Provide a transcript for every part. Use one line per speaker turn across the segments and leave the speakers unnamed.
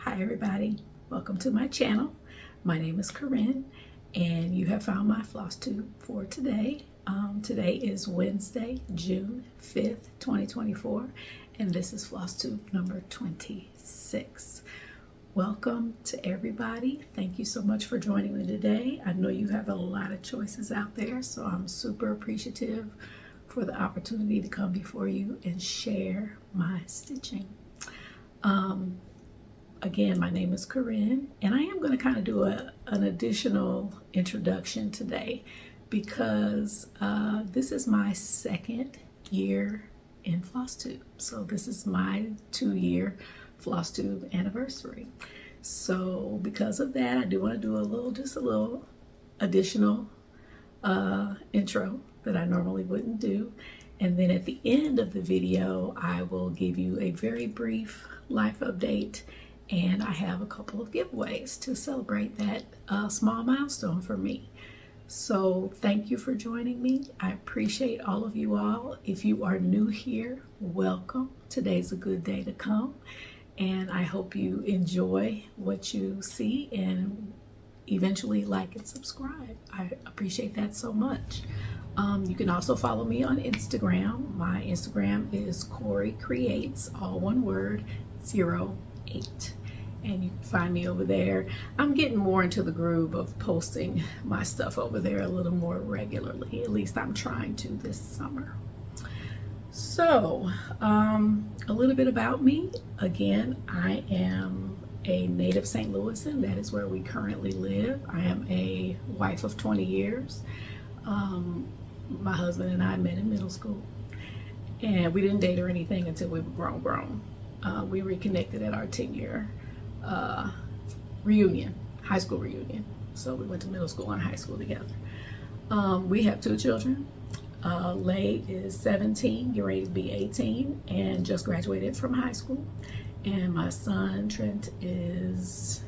Hi everybody, welcome to my channel. My name is Corinne and you have found my floss tube for today. Today is Wednesday, June 5th, 2024, and this is floss tube number 26. Welcome to everybody. Thank you so much for joining me today. I know you have a lot of choices out there, so I'm super appreciative for the opportunity to come before you and share my stitching. Again, my name is Corinne, and I am going to kind of do an additional introduction today because this is my second year in Flosstube. So this is my 2-year Flosstube anniversary. So because of that, I do want to do just a little additional intro that I normally wouldn't do. And then at the end of the video, I will give you a very brief life update. And I have a couple of giveaways to celebrate that small milestone for me. So thank you for joining me. I appreciate all of you all. If you are new here, welcome. Today's a good day to come. And I hope you enjoy what you see and eventually like and subscribe. I appreciate that so much. You can also follow me on Instagram. My Instagram is CoryCreates, all one word, 08. And you can find me over there. I'm getting more into the groove of posting my stuff over there a little more regularly. At least I'm trying to this summer. So, a little bit about me. Again, I am a native St. Louisan. That is where we currently live. I am a wife of 20 years. My husband and I met in middle school. And we didn't date or anything until we were grown. We reconnected at our 10-year reunion, high school reunion. So we went to middle school and high school together. We have 2 children. Lay is 17, getting ready to be 18, and just graduated from high school. And my son Trent is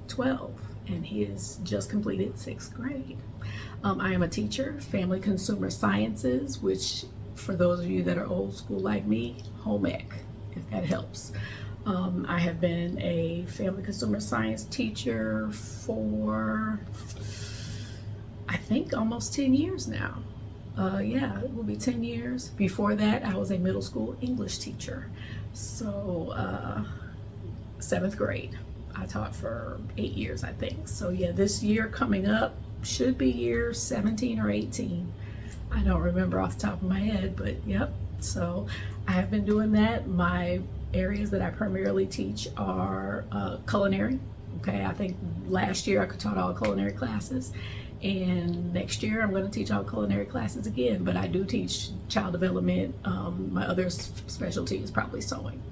12, and he has just completed 6th grade. I am a teacher, family consumer sciences, which for those of you that are old school like me, home ec, if that helps. I have been a family consumer science teacher for, I think, almost 10 years now. Yeah, it will be 10 years. Before that, I was a middle school English teacher. So 7th grade, I taught for 8 years, I think. So yeah, this year coming up should be year 17 or 18. I don't remember off the top of my head, but yep. So I have been doing that. My areas that I primarily teach are culinary. Okay, I think last year I taught all culinary classes, and next year I'm going to teach all culinary classes again, but I do teach child development. My other specialty is probably sewing.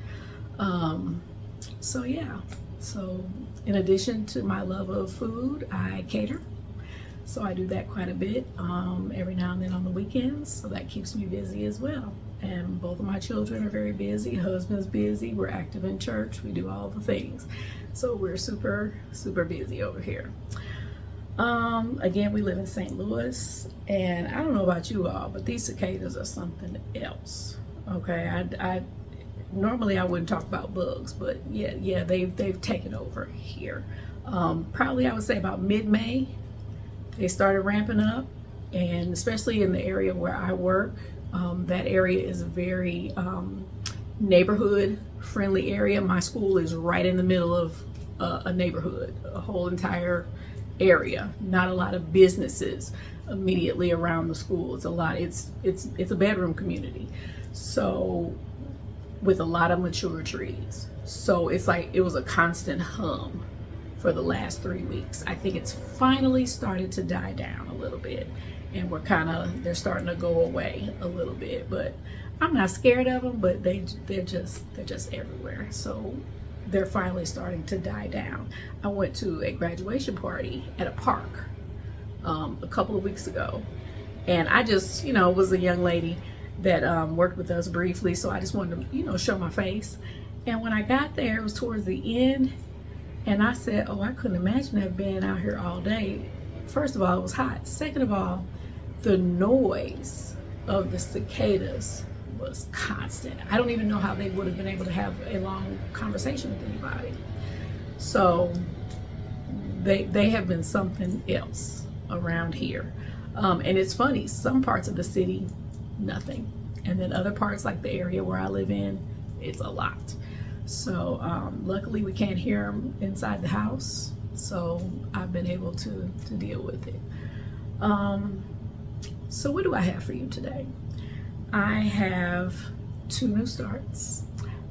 So yeah, so in addition to my love of food, I cater. So I do that quite a bit every now and then on the weekends, so that keeps me busy as well. And both of my children are very busy. Husband's busy. We're active in church. We do all the things. So we're super, super busy over here. Again, we live in St. Louis, and I don't know about you all, but these cicadas are something else. Okay, I normally I wouldn't talk about bugs, but yeah, they've taken over here. Probably I would say about mid-May, they started ramping up, and especially in the area where I work. That area is a very neighborhood friendly area. My school is right in the middle of a neighborhood, a whole entire area. Not a lot of businesses immediately around the school. It's a lot. It's a bedroom community, so with a lot of mature trees. So it's like it was a constant hum for the last 3 weeks. I think it's finally started to die down a little bit, and they're starting to go away a little bit, but I'm not scared of them, but they're just everywhere. So they're finally starting to die down. I went to a graduation party at a park a couple of weeks ago, and I just, was a young lady that worked with us briefly, so I just wanted to, show my face. And when I got there, it was towards the end, and I said, oh, I couldn't imagine have been out here all day. First of all, it was hot. Second of all, the noise of the cicadas was constant. I don't even know how they would have been able to have a long conversation with anybody. So they have been something else around here. And it's funny, some parts of the city, nothing. And then other parts, like the area where I live in, it's a lot. So luckily we can't hear them inside the house. So I've been able to deal with it. So what do I have for you today? I have 2 new starts,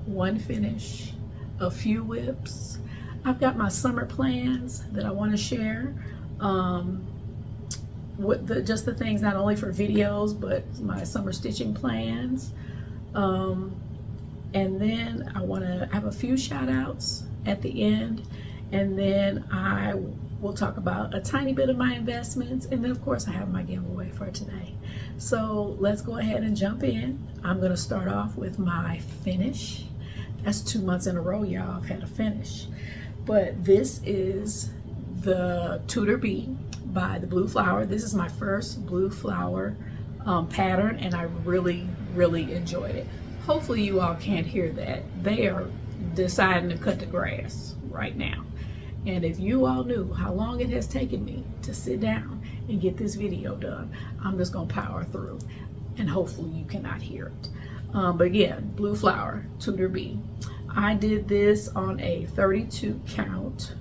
1 finish, a few whips. I've got my summer plans that I want to share. Just the things not only for videos, but my summer stitching plans. And then I want to have a few shout outs at the end. And then I will talk about a tiny bit of my investments. And then of course I have my giveaway for today. So let's go ahead and jump in. I'm going to start off with my finish. That's 2 months in a row, y'all, I've had a finish. But this is the Tudor Bee by the Blue Flower. This is my first Blue Flower pattern, and I really, really enjoyed it. Hopefully you all can't hear that. They are deciding to cut the grass right now. And if you all knew how long it has taken me to sit down and get this video done, I'm just gonna power through, and hopefully you cannot hear it. But again, Blue Flower, Tudor Bee. I did this on a 32 count.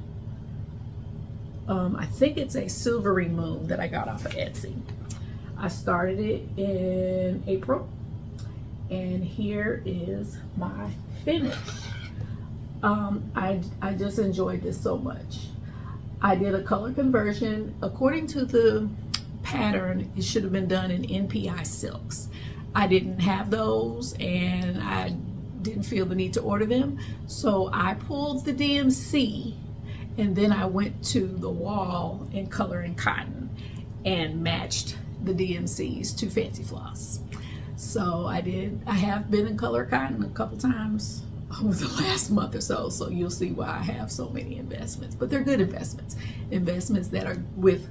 I think it's a Silvery Moon that I got off of Etsy. I started it in April, and here is my finish. I just enjoyed this so much. I did a color conversion. According to the pattern, it should have been done in NPI silks. I didn't have those, and I didn't feel the need to order them. So I pulled the DMC, and then I went to the wall in Color and Cotton and matched the DMCs to Fancy Floss. So I have been in Color Cotton a couple times over the last month or so, so you'll see why I have so many investments. But they're good investments, investments that are with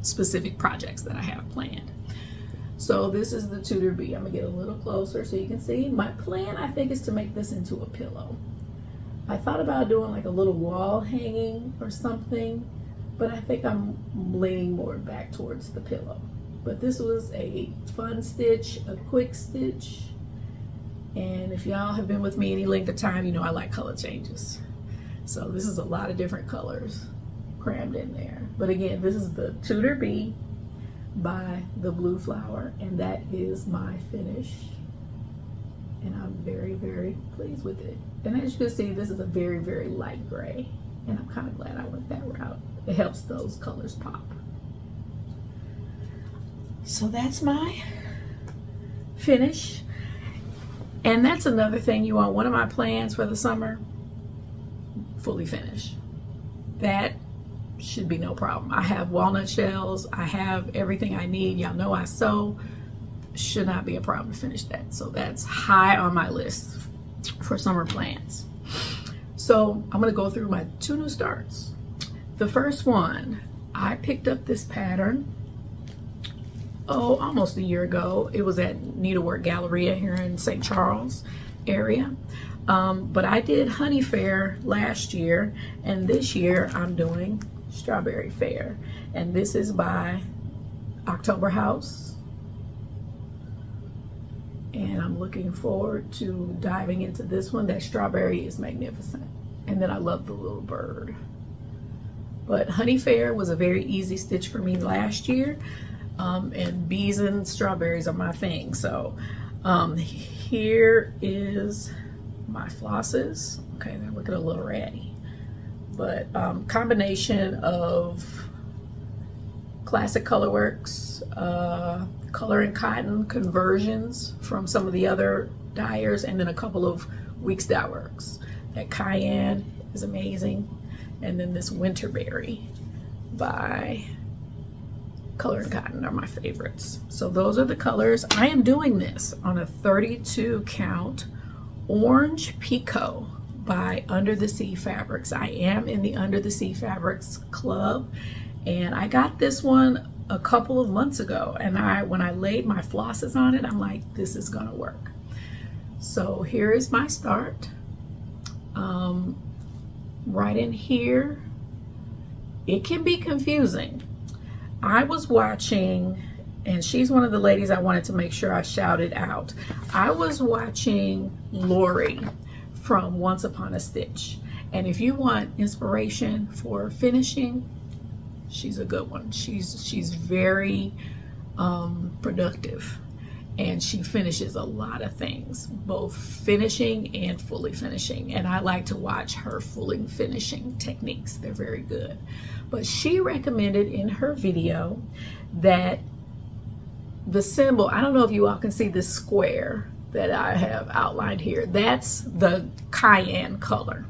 specific projects that I have planned. So this is the Tudor Bee. I'm gonna get a little closer so you can see. My plan, I think, is to make this into a pillow. I thought about doing like a little wall hanging or something, but I think I'm leaning more back towards the pillow. But this was a fun stitch, a quick stitch. And if y'all have been with me any length of time, you know I like color changes. So this is a lot of different colors crammed in there. But again, this is the Tudor Bee by the Blue Flower, and that is my finish. And I'm very, very pleased with it. And as you can see, this is a very, very light gray. And I'm kind of glad I went that route. It helps those colors pop. So that's my finish. And that's another thing, you all. One of my plans for the summer, fully finish. That should be no problem. I have walnut shells. I have everything I need. Y'all know I sew. Should not be a problem to finish that. So that's high on my list for summer plans. So I'm going to go through my 2 new starts. The first one, I picked up this pattern almost a year ago. It was at Needlework Galleria here in St. Charles area. But I did Honey Faire last year, and this year I'm doing Strawberry Faire. And this is by October House. And I'm looking forward to diving into this one. That strawberry is magnificent. And then I love the little bird. But Honey Faire was a very easy stitch for me last year. And bees and strawberries are my thing. So here is my flosses. Okay, they're looking a little ratty. But combination of classic Colorworks, Color and Cotton conversions from some of the other dyers, and then a couple of Weeks Dye Works. That Cayenne is amazing. And then this Winterberry by Color and Cotton are my favorites. So those are the colors. I am doing this on a 32 count Orange Picot by Under the Sea Fabrics. I am in the Under the Sea Fabrics club, and I got this one a couple of months ago, and when I laid my flosses on it, I'm like, this is gonna work. So here is my start. right in here. It can be confusing. I was watching, and she's one of the ladies I wanted to make sure I shouted out. I was watching Lori from Once Upon a Stitch. And if you want inspiration for finishing, she's a good one. She's very productive, and she finishes a lot of things, both finishing and fully finishing. And I like to watch her fully finishing techniques. They're very good. But she recommended in her video that the symbol, I don't know if you all can see this square that I have outlined here. That's the cayenne color.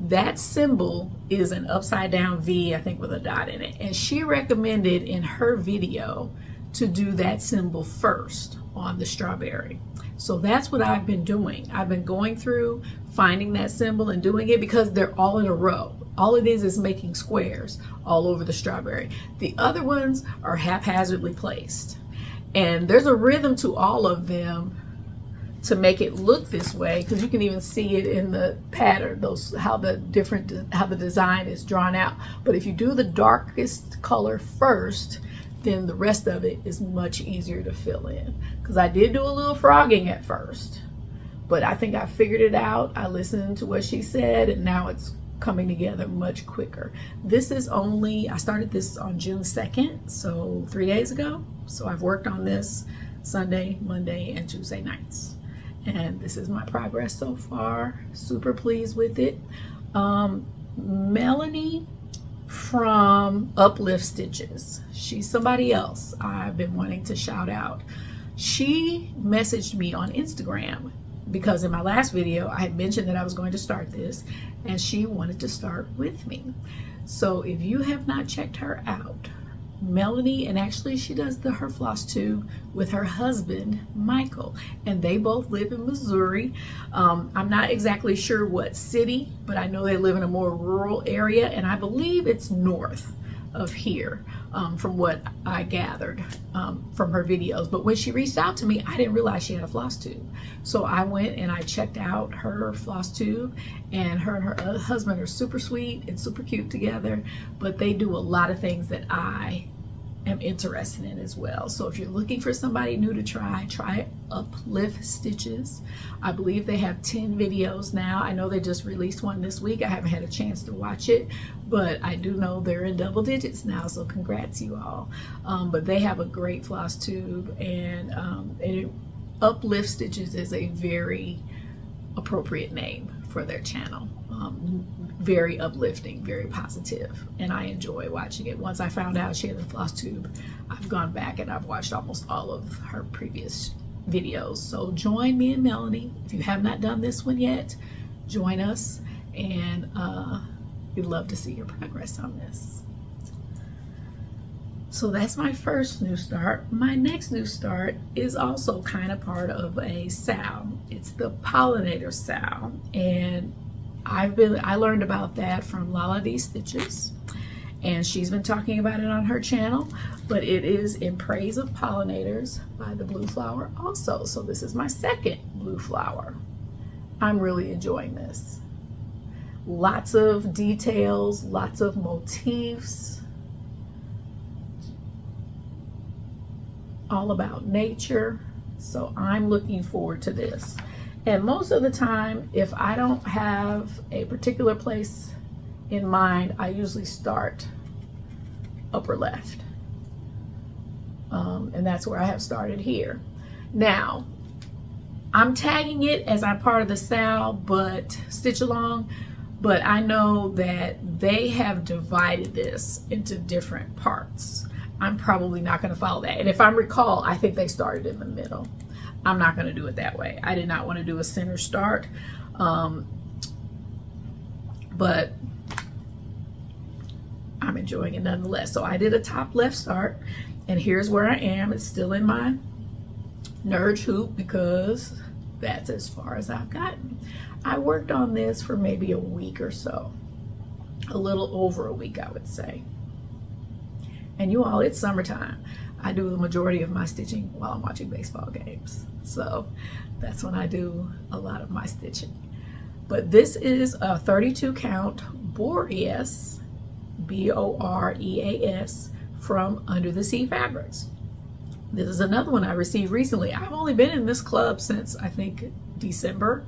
That symbol is an upside down V, I think, with a dot in it. And she recommended in her video to do that symbol first on the strawberry. So that's what I've been doing. I've been going through, finding that symbol and doing it because they're all in a row. All it is making squares all over the strawberry. The other ones are haphazardly placed. And there's a rhythm to all of them to make it look this way, because you can even see it in the pattern, how the design is drawn out. But if you do the darkest color first, then the rest of it is much easier to fill in. Because I did do a little frogging at first, but I think I figured it out. I listened to what she said, and now it's coming together much quicker. This is only, I started this on June 2nd, so 3 days ago. So I've worked on this Sunday, Monday, and Tuesday nights. And this is my progress so far. Super pleased with it. Melanie from Uplift Stitches, she's somebody else I've been wanting to shout out. She messaged me on Instagram because in my last video I had mentioned that I was going to start this, and she wanted to start with me. So if you have not checked her out, Melanie, and actually she does her Flosstube with her husband Michael, and they both live in Missouri. I'm not exactly sure what city, but I know they live in a more rural area, and I believe it's north of here, from what I gathered from her videos. But when she reached out to me, I didn't realize she had a Flosstube. So I went and I checked out her Flosstube, and her and her husband are super sweet and super cute together, but they do a lot of things that I am interested in as well. So if you're looking for somebody new to try Uplift Stitches. I believe they have 10 videos now. I know they just released one this week. I haven't had a chance to watch it, but I do know they're in double digits now, so congrats you all. But they have a great Flosstube, and Uplift Stitches is a very appropriate name for their channel. Very uplifting, very positive, and I enjoy watching it. Once I found out she had a Flosstube, I've gone back and I've watched almost all of her previous videos. So join me and Melanie. If you have not done this one yet, join us, and we'd love to see your progress on this. So that's my first new start. My next new start is also kind of part of a SAL. It's the Pollinator SAL, and I learned about that from Lala D Stitches, and she's been talking about it on her channel. But it is in praise of pollinators by the Blue Flower also. So this is my second Blue Flower. I'm really enjoying this. Lots of details, lots of motifs, all about nature. So I'm looking forward to this. And most of the time, if I don't have a particular place in mind, I usually start upper left. And that's where I have started here. Now, I'm tagging it as I'm part of the SAL, but Stitch Along, but I know that they have divided this into different parts. I'm probably not going to follow that. And if I recall, I think they started in the middle. I'm not going to do it that way. I did not want to do a center start, but I'm enjoying it nonetheless. So I did a top left start, and here's where I am. It's still in my Nerge hoop because that's as far as I've gotten. I worked on this for maybe a week or so, a little over a week, I would say. And you all, it's summertime. I do the majority of my stitching while I'm watching baseball games. So that's when I do a lot of my stitching. But this is a 32 count Boreas, Boreas, from Under the Sea Fabrics. This is another one I received recently. I've only been in this club since I think December.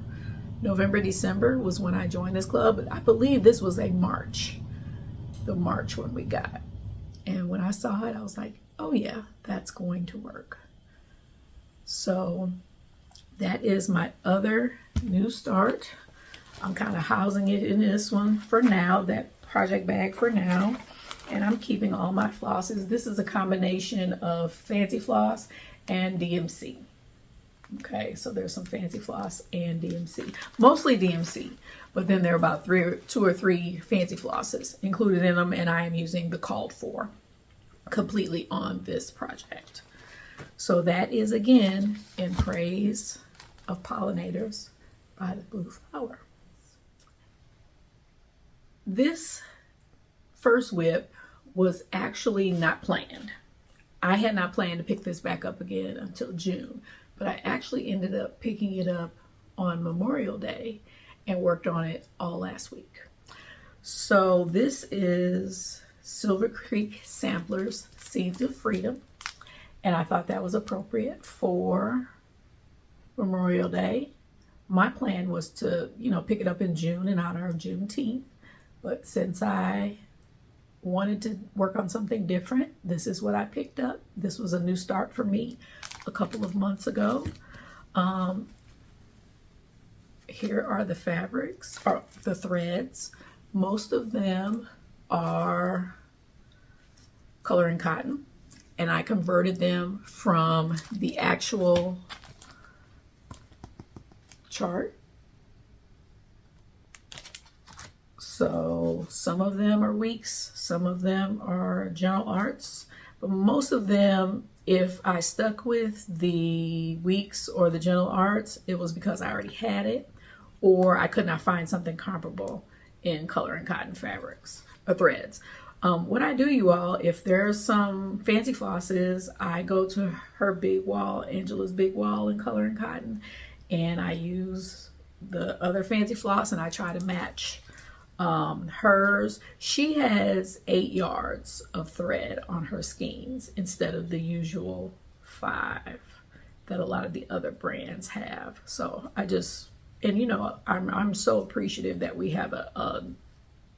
November, December was when I joined this club, but I believe this was a March, the March one we got. And when I saw it, I was like, oh yeah, that's going to work. So that is my other new start. I'm kind of housing it in this one for now, that project bag for now. And I'm keeping all my flosses. This is a combination of Fancy Floss and DMC. Okay, so there's some Fancy Floss and DMC. Mostly DMC, but then there are about two or three Fancy Flosses included in them, and I am using the called for completely on this project. So that is, again, In Praise of Pollinators by the Blue Flower. This first whip was actually not planned. I had not planned to pick this back up again until June, but I actually ended up picking it up on Memorial Day and worked on it all last week. So this is Silver Creek Samplers Seeds of Freedom, and I thought that was appropriate for Memorial Day. My plan was to, pick it up in June in honor of Juneteenth, but since I wanted to work on something different, this is what I picked up. This was a new start for me a couple of months ago. Here are the fabrics, or the threads. Most of them are coloring cotton, and I converted them from the actual chart. So some of them are weeks, some of them are general arts, but most of them, if I stuck with the weeks or the general arts, it was because I already had it, or I could not find something comparable in color and cotton fabrics or threads. What I do, you all, if there's some Fancy Flosses, I go to her big wall, Angela's big wall in color and cotton, and I use the other Fancy Floss and I try to match hers. She has 8 yards of thread on her skeins instead of the usual 5 that a lot of the other brands have. So I just, and I'm so appreciative that we have a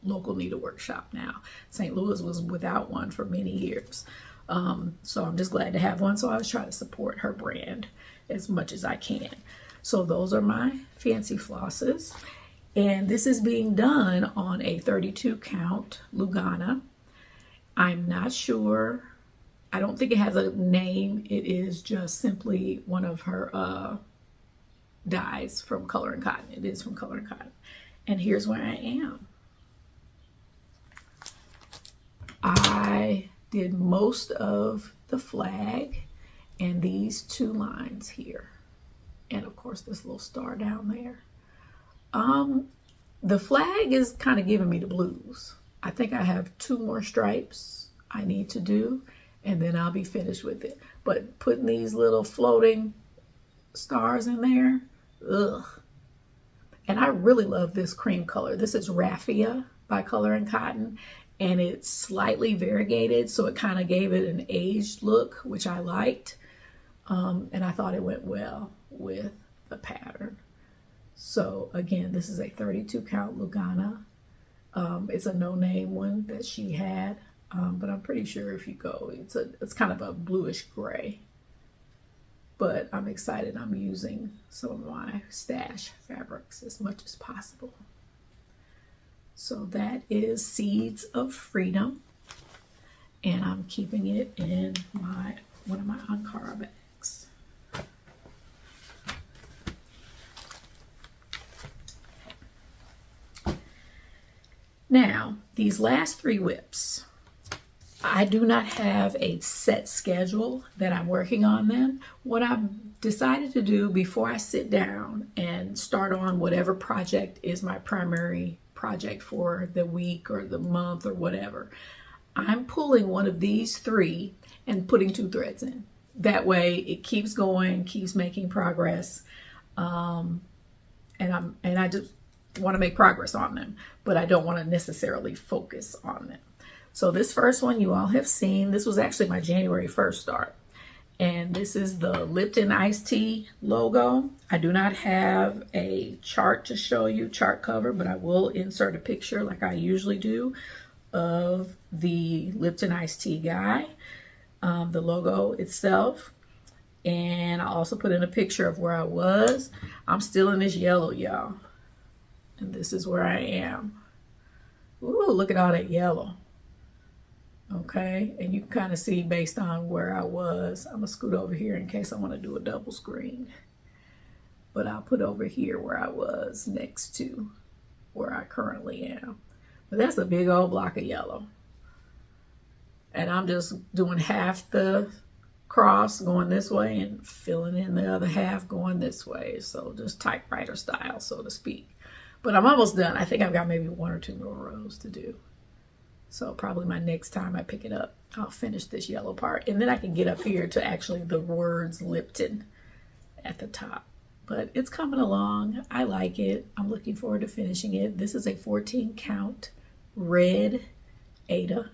local needlework shop now. St. Louis was without one for many years. So I'm just glad to have one. So I was trying to support her brand as much as I can. So those are my Fancy Flosses. And this is being done on a 32 count Lugana. I'm not sure. I don't think it has a name. It is just simply one of her dyes from Color and Cotton. It is from Color and Cotton. And here's where I am. I did most of the flag and these 2 lines here. And of course this little star down there. The flag is kind of giving me the blues. I think I have 2 more stripes I need to do, and then I'll be finished with it. But putting these little floating stars in there, ugh. And I really love this cream color. This is Raffia by Color and Cotton, and it's slightly variegated, so it kind of gave it an aged look, which I liked. And I thought it went well with the pattern. So again, this is a 32 count Lugana. It's a no-name one that she had, but I'm pretty sure if you go, it's kind of a bluish gray. But I'm excited. I'm using some of my stash fabrics as much as possible. So that is Seeds of Freedom, and I'm keeping it in one of my Ankara bags. Now, these last 3 whips, I do not have a set schedule that I'm working on them. What I've decided to do before I sit down and start on whatever project is my primary project for the week or the month or whatever, I'm pulling one of these 3 and putting 2 threads in. That way it keeps going, keeps making progress. And I just, want to make progress on them, but I don't want to necessarily focus on them. So this first one you all have seen. This was actually my January 1st start. And this is the Lipton Ice Tea Logo. I do not have a chart to show you, chart cover, but I will insert a picture like I usually do of the Lipton Ice Tea guy, the logo itself. And I also put in a picture of where I was. I'm still in this yellow, y'all. And this is where I am. Ooh, look at all that yellow. Okay, and you can kind of see based on where I was. I'm gonna scoot over here in case I want to do a double screen. But I'll put over here where I was next to where I currently am. But that's a big old block of yellow. And I'm just doing half the cross going this way and filling in the other half going this way. So just typewriter style, so to speak. But I'm almost done. I think I've got maybe 1 or 2 more rows to do. So probably my next time I pick it up, I'll finish this yellow part. And then I can get up here to actually the words Lipton at the top. But it's coming along. I like it. I'm looking forward to finishing it. This is a 14 count red Ada.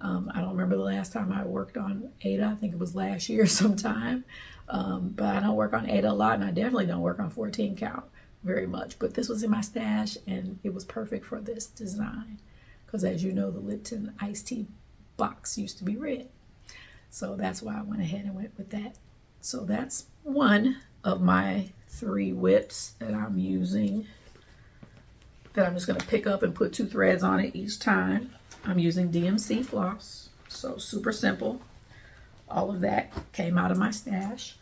I don't remember the last time I worked on Ada. I think it was last year sometime. But I don't work on Ada a lot, and I definitely don't work on 14 count very much. But this was in my stash, and it was perfect for this design. Because as you know, the Lipton Ice Tea box used to be red. So that's why I went ahead and went with that. So that's one of my 3 whips that I'm using, that I'm just going to pick up and put 2 threads on it each time. I'm using DMC floss, so super simple. All of that came out of my stash.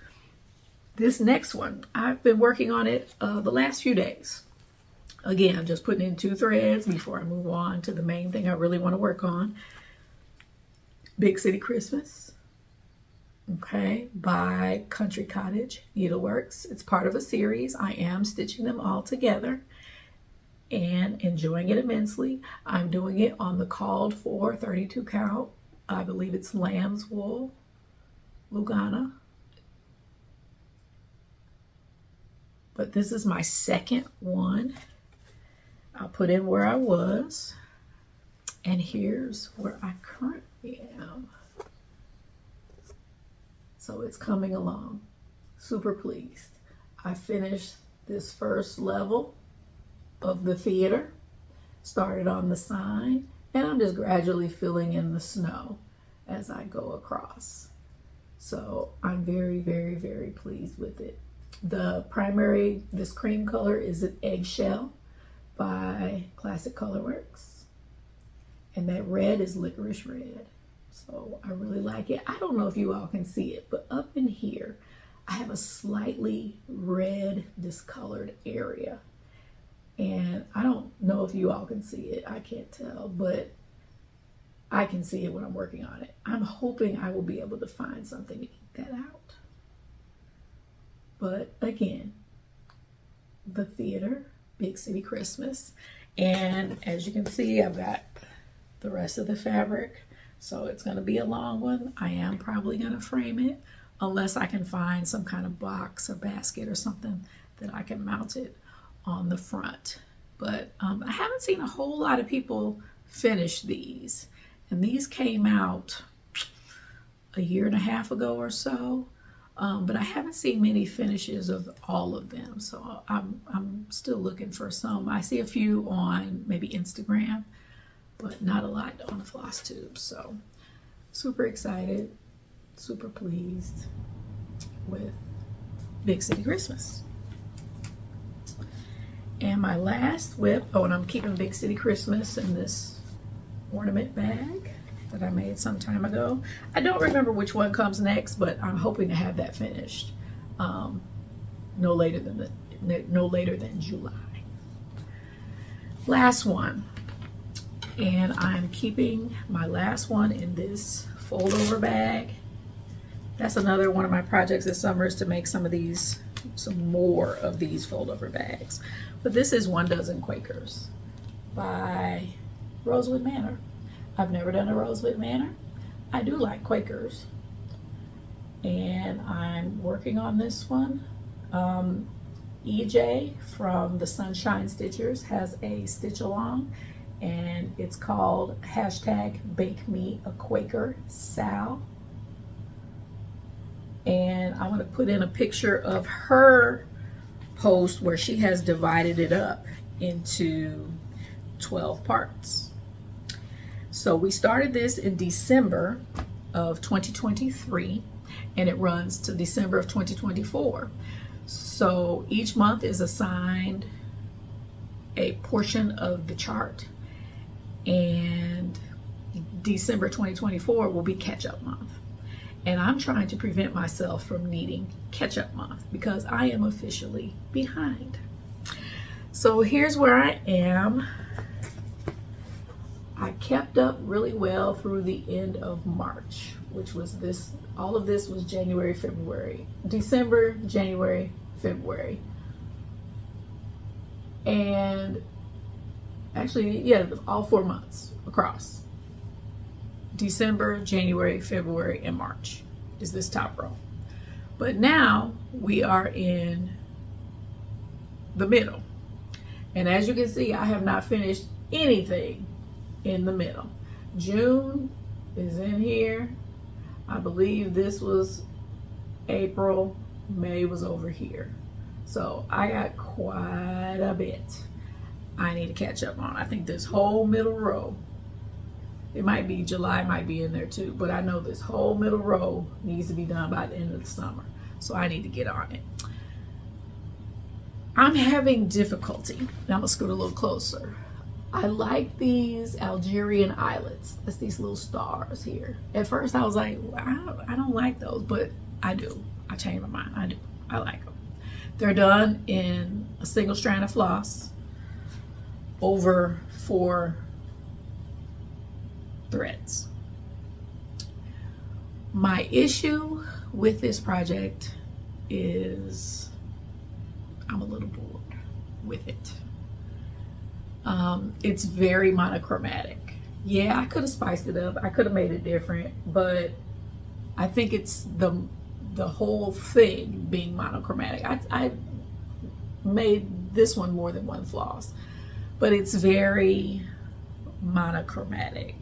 This next one, I've been working on it the last few days. Again, I'm just putting in 2 threads before I move on to the main thing I really want to work on. Big City Christmas, okay, by Country Cottage Needleworks. It's part of a series. I am stitching them all together and enjoying it immensely. I'm doing it on the called for 32 count. I believe it's lamb's wool, Lugana. But this is my second one. I'll put in where I was, and here's where I currently am. So it's coming along. Super pleased. I finished this first level of the theater, started on the sign, and I'm just gradually filling in the snow as I go across. So I'm very, very, very pleased with it. The primary, this cream color is an Eggshell by Classic Colorworks, and that red is Licorice Red. So I really like it. I don't know if you all can see it, but up in here I have a slightly red discolored area, and I don't know if you all can see it. I can't tell, but I can see it when I'm working on it. I'm hoping I will be able to find something to eat that out. But again, the theater, Big City Christmas. And as you can see, I've got the rest of the fabric. So it's going to be a long one. I am probably going to frame it unless I can find some kind of box or basket or something that I can mount it on the front. But I haven't seen a whole lot of people finish these. And these came out a 1.5 years ago or so. But I haven't seen many finishes of all of them, so I'm still looking for some. I see a few on maybe Instagram, but not a lot on the Flosstube. So super excited, super pleased with Big City Christmas. And my last whip, oh, and I'm keeping Big City Christmas in this ornament bag that I made some time ago. I don't remember which one comes next, but I'm hoping to have that finished no later than July. Last one, and I'm keeping my last one in this fold over bag. That's another one of my projects this summer, is to make some more of these fold over bags. But this is 1 Dozen Quakers by Rosewood Manor. I've never done a Rosewood Manor. I do like Quakers, and I'm working on this one. EJ from the Sunshine Stitchers has a stitch along, and it's called hashtag Bake Me a Quaker Sal. And I want to put in a picture of her post where she has divided it up into 12 parts. So we started this in December of 2023, and it runs to December of 2024. So each month is assigned a portion of the chart, and December 2024 will be catch-up month. And I'm trying to prevent myself from needing catch-up month because I am officially behind. So here's where I am. I kept up really well through the end of March, which was this, all of this was January, February, December, January, February. And actually, yeah, all 4 months across. December, January, February, and March is this top row. But now we are in the middle. And as you can see, I have not finished anything in the middle. June is in here. I believe this was April. May was over here. So I got quite a bit I need to catch up on. I think this whole middle row, it might be July, might be in there too, but I know this whole middle row needs to be done by the end of the summer. So I need to get on it. I'm having difficulty. Now I'm gonna scoot a little closer. I like these Algerian islets. That's these little stars here. At first I was like, well, I don't like those, but I do. I changed my mind. I do. I like them. They're done in a single strand of floss over 4 threads. My issue with this project is I'm a little bored with it. It's very monochromatic. Yeah, I could have spiced it up. I could have made it different, but I think it's the whole thing being monochromatic. I made this one more than one floss, but it's very monochromatic.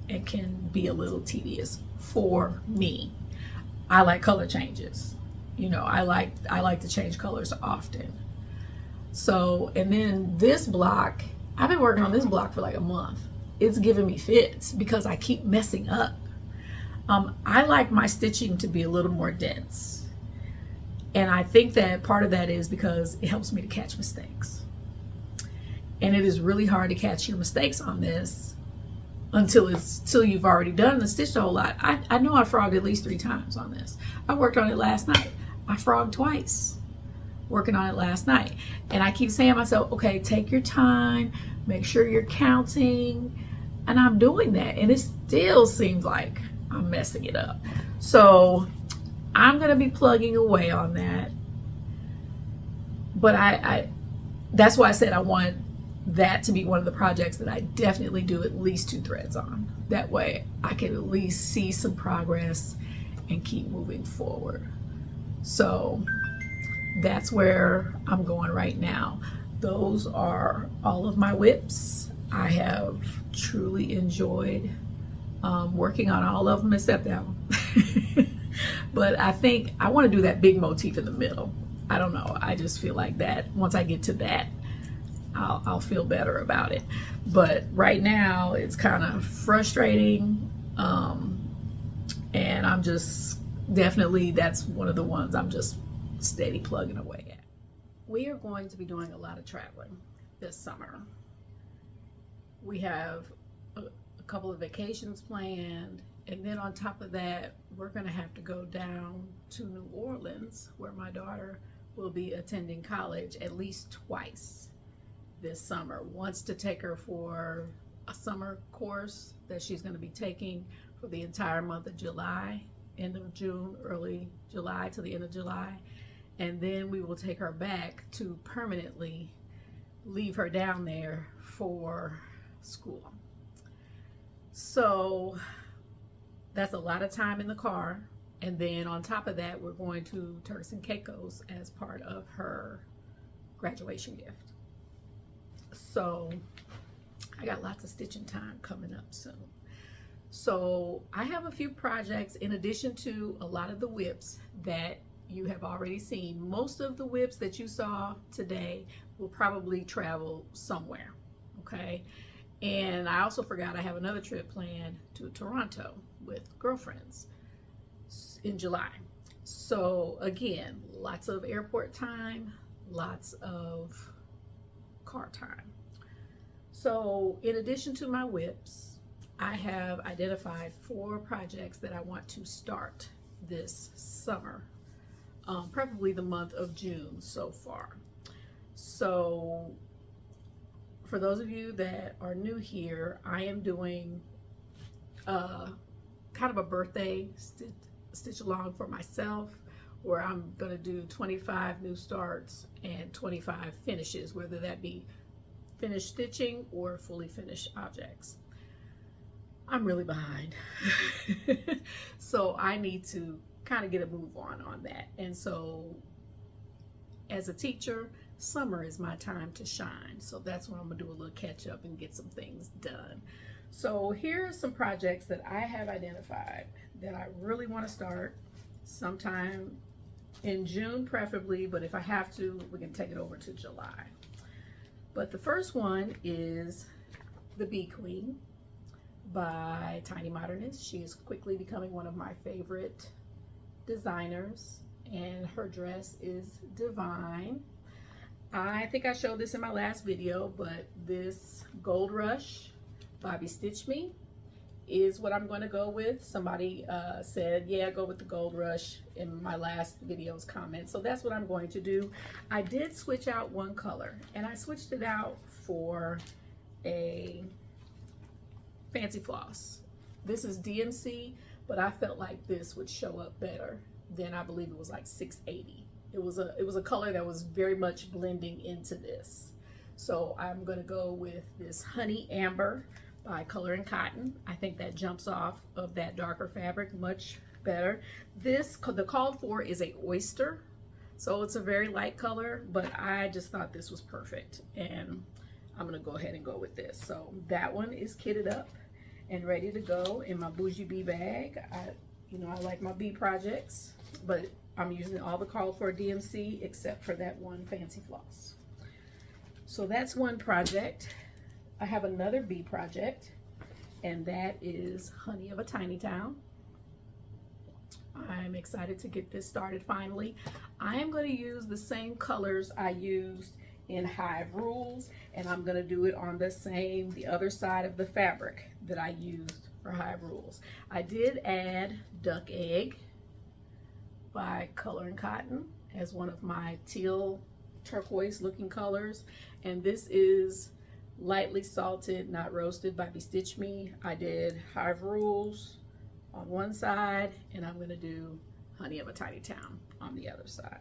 It can be a little tedious for me. I like color changes. You know, I like to change colors often. So, and then this block, I've been working on this block for like a month. It's giving me fits because I keep messing up. I like my stitching to be a little more dense. And I think that part of that is because it helps me to catch mistakes. And it is really hard to catch your mistakes on this until you've already done the stitched a whole lot. I know I frogged at least 3 times on this. I worked on it last night. I frogged twice working on it last night. And I keep saying to myself, okay, take your time, make sure you're counting. And I'm doing that. And it still seems like I'm messing it up. So I'm gonna be plugging away on that. But that's why I said I want that to be one of the projects that I definitely do at least 2 threads on. That way I can at least see some progress and keep moving forward. So that's where I'm going right now. Those are all of my whips. I have truly enjoyed working on all of them except that one. But I think I want to do that big motif in the middle. I don't know. I just feel like that once I get to that, I'll feel better about it. But right now it's kind of frustrating. And I'm just definitely, that's one of the ones I'm just steady plugging away at. We are going to be doing a lot of traveling this summer. We have a couple of vacations planned, and then on top of that, we're going to have to go down to New Orleans, where my daughter will be attending college at least twice this summer. Once to take her for a summer course that she's going to be taking for the entire month of July, end of June, early July to the end of July. And then we will take her back to permanently leave her down there for school. So that's a lot of time in the car. And then on top of that, we're going to Turks and Caicos as part of her graduation gift. So I got lots of stitching time coming up soon. So I have a few projects in addition to a lot of the whips that you have already seen. Most of the whips that you saw today will probably travel somewhere, okay? And I also forgot I have another trip planned to Toronto with girlfriends in July. So again, lots of airport time, lots of car time. So in addition to my whips, I have identified 4 projects that I want to start this summer, preferably the month of June so far. So for those of you that are new here, I am doing kind of a birthday stitch along for myself, where I'm gonna do 25 new starts and 25 finishes, whether that be finished stitching or fully finished objects. I'm really behind. So I need to kind of get a move on that. And so as a teacher, summer is my time to shine. So that's when I'm gonna do a little catch up and get some things done. So here are some projects that I have identified that I really want to start sometime in June preferably, but if I have to, we can take it over to July. But the first one is the Bee Queen by Tiny Modernist. She is quickly becoming one of my favorite designers, and her dress is divine. I think I showed this in my last video, but this Gold Rush by Bestitch Me is what I'm going to go with. Somebody said, yeah, go with the Gold Rush in my last video's comment. So that's what I'm going to do. I did switch out one color, and I switched it out for a Fancy Floss. This is DMC, but I felt like this would show up better than, I believe it was like 680. It was a color that was very much blending into this. So I'm gonna go with this Honey Amber by Color and Cotton. I think that jumps off of that darker fabric much better. The called for is a oyster, so it's a very light color, but I just thought this was perfect, and I'm gonna go ahead and go with this. So that one is kitted up and ready to go in my Bougie Bee bag. I like my bee projects, but I'm using all the called for DMC except for that one Fancy Floss. So that's one project. I have another bee project, and that is Honey of a Tiny Town. I'm excited to get this started finally. I am going to use the same colors I used in Hive Rules, and I'm going to do it on the other side of the fabric that I used for Hive Rules. I did add Duck Egg by Color and Cotton as one of my teal turquoise looking colors, and this is Lightly Salted Not Roasted by Bestitch Me. I did Hive Rules on one side, and I'm going to do Honey of a Tiny Town on the other side.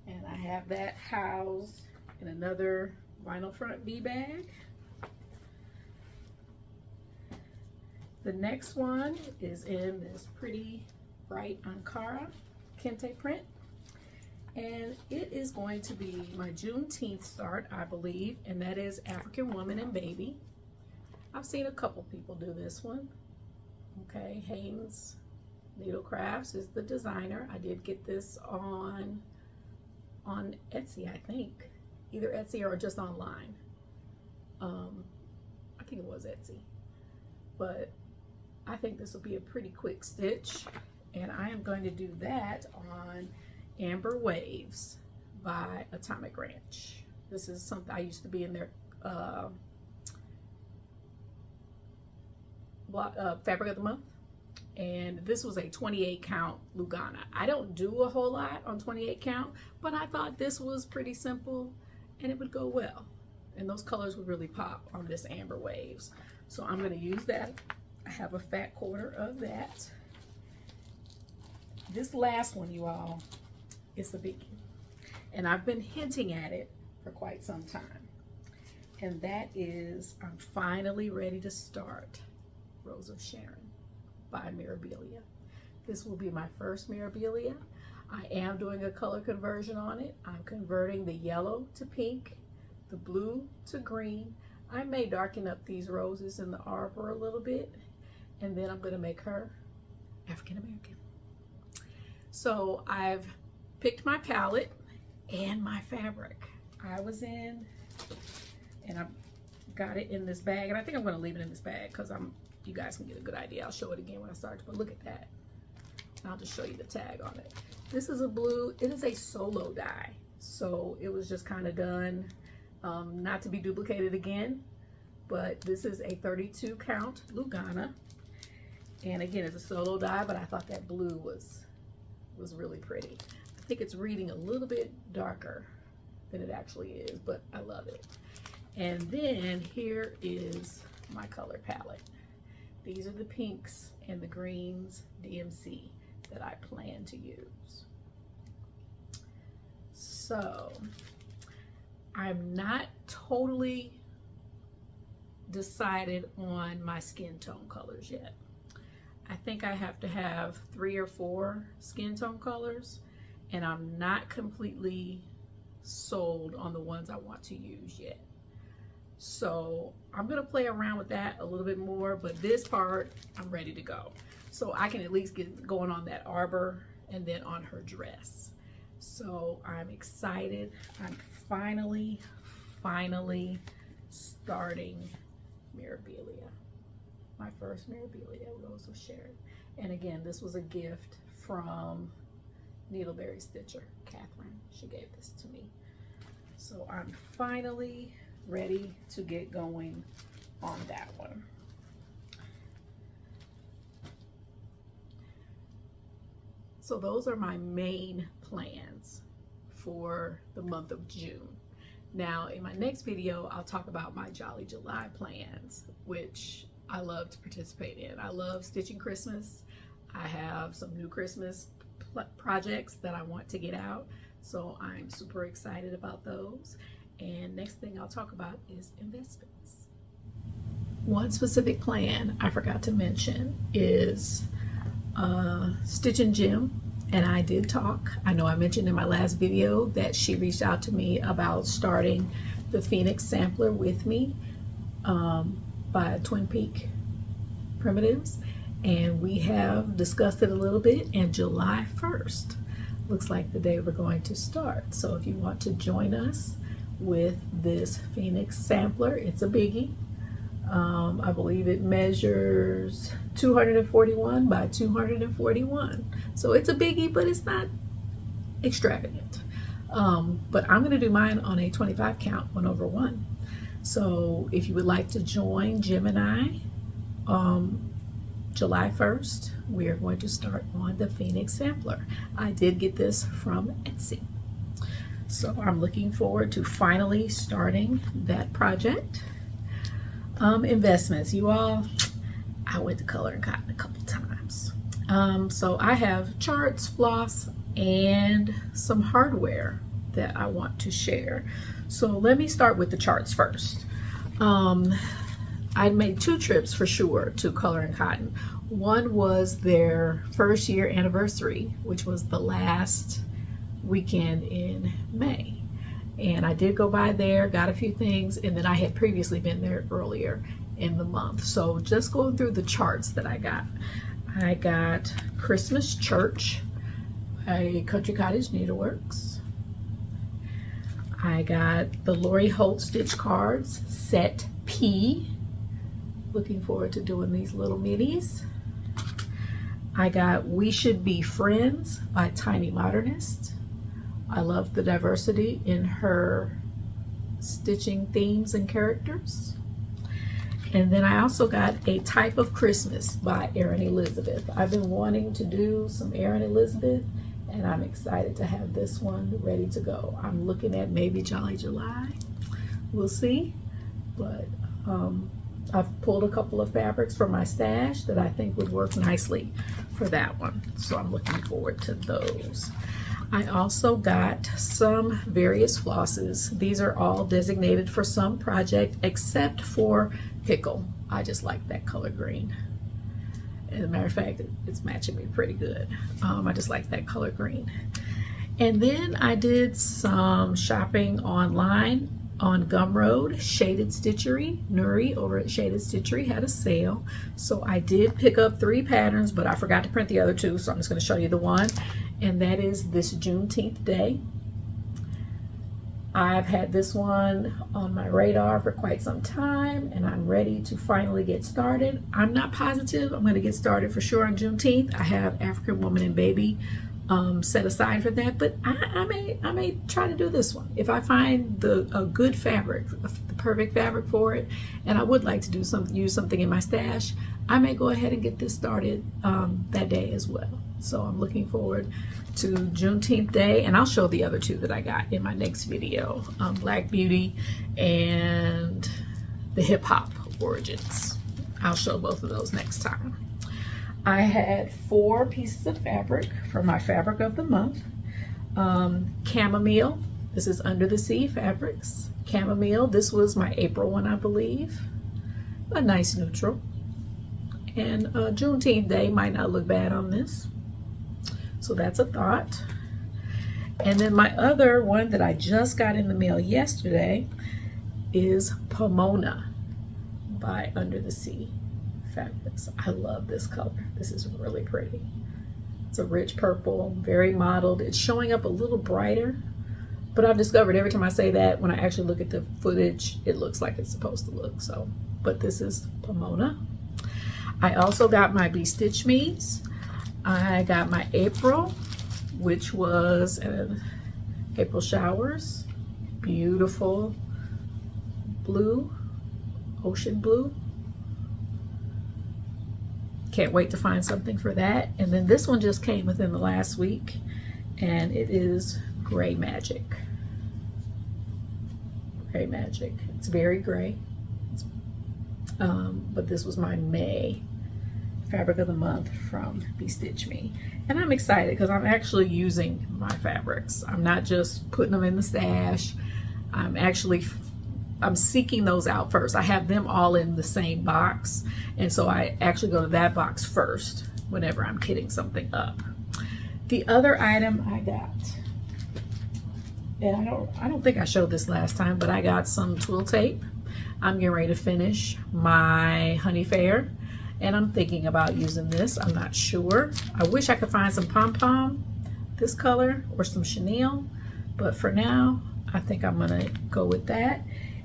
And I have that housed in another vinyl front bee bag. The next one is in this pretty bright Ankara Kente print, and it is going to be my Juneteenth start, I believe, and that is African Woman and Baby. I've seen a couple people do this one. Okay, Haynes Needlecrafts is the designer. I did get this on Etsy, I think. Either Etsy or just online. I think it was Etsy. But I think this will be a pretty quick stitch. And I am going to do that on Amber Waves by Atomic Ranch. This is something I used to be in their Fabric of the Month. And this was a 28 count Lugana. I don't do a whole lot on 28 count, but I thought this was pretty simple and it would go well. And those colors would really pop on this Amber Waves. So I'm gonna use that. I have a fat quarter of that. This last one, you all, is the biggie. And I've been hinting at it for quite some time. And that is, I'm finally ready to start Rose of Sharon by Mirabilia. This will be my first Mirabilia. I am doing a color conversion on it. I'm converting the yellow to pink, the blue to green. I may darken up these roses in the arbor a little bit, and then I'm going to make her African American. So I've picked my palette and my fabric. I was in, and I got it in this bag, and I think I'm going to leave it in this bag because you guys can get a good idea. I'll show it again when I start, but look at that. I'll just show you the tag on it. This is a blue. It is a solo dye, so it was just kind of done not to be duplicated again, but this is a 32 count Lugana, and again, it's a solo dye, but I thought that blue was really pretty. I think it's reading a little bit darker than it actually is, but I love it. And then here is my color palette. These are the pinks and the greens DMC that I plan to use. So I'm not totally decided on my skin tone colors yet. I think I have to have 3 or 4 skin tone colors, and I'm not completely sold on the ones I want to use yet. So I'm gonna play around with that a little bit more, but this part, I'm ready to go. So I can at least get going on that arbor and then on her dress. So I'm excited. I'm finally starting Mirabilia. My first Mirabilia, Rose of Sharon. And again, this was a gift from NeedleberryStitcher, Catherine. She gave this to me. So I'm finally ready to get going on that one. So those are my main plans for the month of June. Now in my next video, I'll talk about my Jolly July plans, which I love to participate in. I love stitching Christmas. I have some new Christmas projects that I want to get out, so I'm super excited about those. And next thing I'll talk about is investments. One specific plan I forgot to mention is Stitching Jim and I did talk. I know I mentioned in my last video that she reached out to me about starting the Phoenix sampler with me by Twin Peak Primitives, and we have discussed it a little bit, and July 1st looks like the day we're going to start. So if you want to join us with this Phoenix sampler, it's a biggie. I believe it measures 241 by 241. So it's a biggie, but it's not extravagant. But I'm gonna do mine on a 25 count 1/1. So if you would like to join Jim and I, July 1st, we are going to start on the Phoenix sampler. I did get this from Etsy. So I'm looking forward to finally starting that project. Investments, you all, I went to Color and Cotton a couple times. So I have charts, floss, and some hardware that I want to share. So let me start with the charts first. I made 2 trips for sure to Color and Cotton. One was their 1st year anniversary, which was the last weekend in May. And I did go by there, got a few things, and then I had previously been there earlier in the month. So just going through the charts that I got. I got Christmas Church by Country Cottage Needleworks. I got the Lori Holt Stitch Cards, Set P. Looking forward to doing these little minis. I got We Should Be Friends by Tiny Modernist. I love the diversity in her stitching themes and characters. And then I also got A Type of Christmas by Erin Elizabeth. I've been wanting to do some Erin Elizabeth, and I'm excited to have this one ready to go. I'm looking at maybe Jolly July. We'll see. But I've pulled a couple of fabrics from my stash that I think would work nicely for that one. So I'm looking forward to those. I also got some various flosses. These are all designated for some project except for Pickle. I just like that color green. As a matter of fact, it's matching me pretty good. I just like that color green. And then I did some shopping online on Gumroad. Shaded Stitchery, Nuri over at Shaded Stitchery had a sale. So I did pick up 3 patterns, but I forgot to print the other 2, so I'm just going to show you the one. And that is this Juneteenth day. I've had this one on my radar for quite some time, and I'm ready to finally get started. I'm not positive I'm going to get started for sure on Juneteenth. I have African Woman and Baby set aside for that, but I may try to do this one if I find a good fabric, the perfect fabric for it, and I would like to do use something in my stash. I may go ahead and get this started that day as well. So I'm looking forward to Juneteenth day, and I'll show the other 2 that I got in my next video, Black Beauty and the Hip Hop Origins. I'll show both of those next time. I had 4 pieces of fabric for my fabric of the month. Chamomile, this is Under the Sea Fabrics. Chamomile, this was my April one, I believe. A nice neutral. And Juneteenth day might not look bad on this. So that's a thought. And then my other one that I just got in the mail yesterday is Pomona by Under the Sea Fabrics. I love this color. This is really pretty. It's a rich purple, very mottled. It's showing up a little brighter, but I've discovered every time I say that, when I actually look at the footage, it looks like it's supposed to look. So, but this is Pomona. I also got my Be Stitch Me's. I got my April, which was April Showers. Beautiful blue, ocean blue. Can't wait to find something for that. And then this one just came within the last week, and it is Gray Magic. Gray Magic. It's very gray. But this was my May fabric of the month from Be Stitch Me. And I'm excited because I'm actually using my fabrics. I'm not just putting them in the stash. I'm seeking those out first. I have them all in the same box, and so I actually go to that box first whenever I'm kitting something up. The other item I got, and I don't think I showed this last time, but I got some twill tape. I'm getting ready to finish my Honey Faire, and I'm thinking about using this. I'm not sure. I wish I could find some pom-pom this color or some chenille, but for now I think I'm gonna go with that.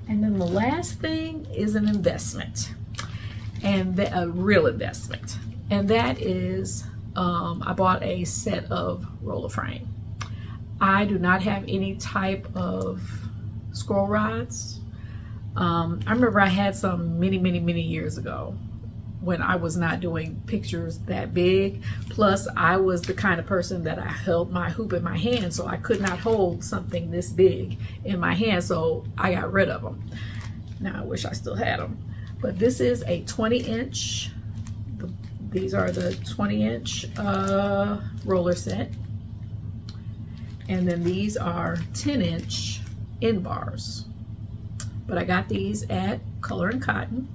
And then the last thing is an investment, and a real investment, and that is I bought a set of roller frame. I do not have any type of scroll rods. I remember I had some many years ago when I was not doing pictures that big. Plus, I was the kind of person that I held my hoop in my hand, so I could not hold something this big in my hand, so I got rid of them. Now I wish I still had them. But this is a 20-inch. These are the 20-inch roller set. And then these are 10-inch end bars. But I got these at Color and Cotton.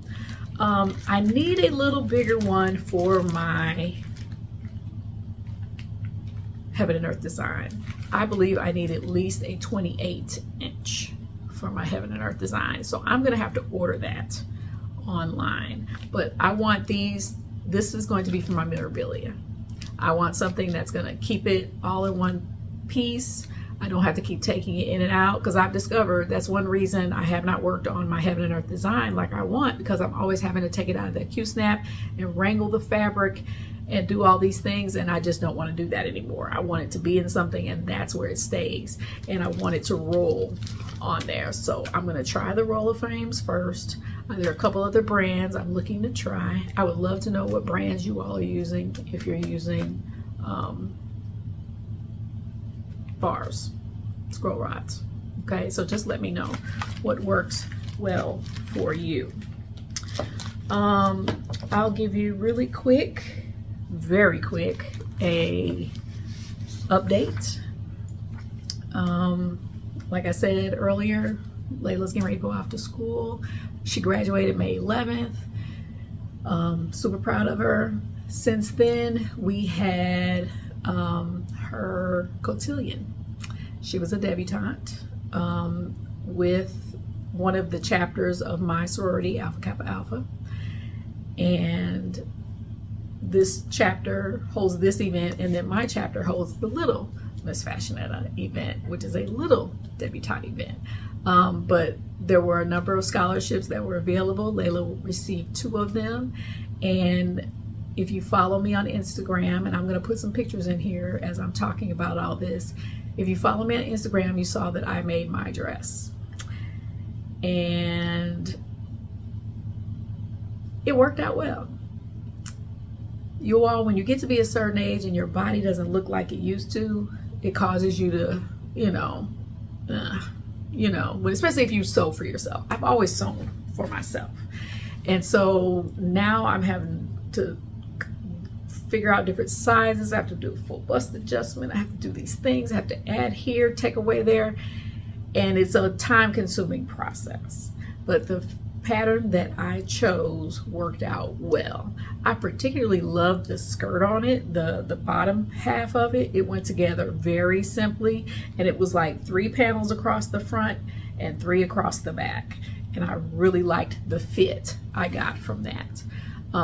I need a little bigger one for my Heaven and Earth design. I believe I need at least a 28-inch for my Heaven and Earth design. So I'm gonna have to order that online. But I want these, this is going to be for my memorabilia. I want something that's gonna keep it all in one piece. I don't have to keep taking it in and out, because I've discovered that's one reason I have not worked on my Heaven and Earth design like I want, because I'm always having to take it out of that Q-snap and wrangle the fabric and do all these things, and I just don't want to do that anymore. I want it to be in something, and that's where it stays, and I want it to roll on there. So I'm going to try the roller frames first. There are a couple other brands I'm looking to try. I would love to know what brands you all are using, if you're using bars, scroll rods. Okay, so just let me know what works well for you. I'll give you really quick, very quick, a update. Like I said earlier, Layla's getting ready to go off to school. She graduated May 11th. Super proud of her. Since then, we had her cotillion. She was a debutante with one of the chapters of my sorority, Alpha Kappa Alpha. And this chapter holds this event, and then my chapter holds the Little Miss Fashionetta event, which is a little debutante event. But there were a number of scholarships that were available. Layla received 2 of them. And if you follow me on Instagram, and I'm going to put some pictures in here as I'm talking about all this. If you follow me on Instagram, you saw that I made my dress. And it worked out well. You all, when you get to be a certain age and your body doesn't look like it used to, it causes you to, especially if you sew for yourself. I've always sewn for myself. And so now I'm having to figure out different sizes. I have to do a full bust adjustment. I have to do these things. I have to add here, take away there. And it's a time-consuming process. But the pattern that I chose worked out well. I particularly loved the skirt on it, the bottom half of it. It went together very simply, and it was like 3 panels across the front and 3 across the back. And I really liked the fit I got from that.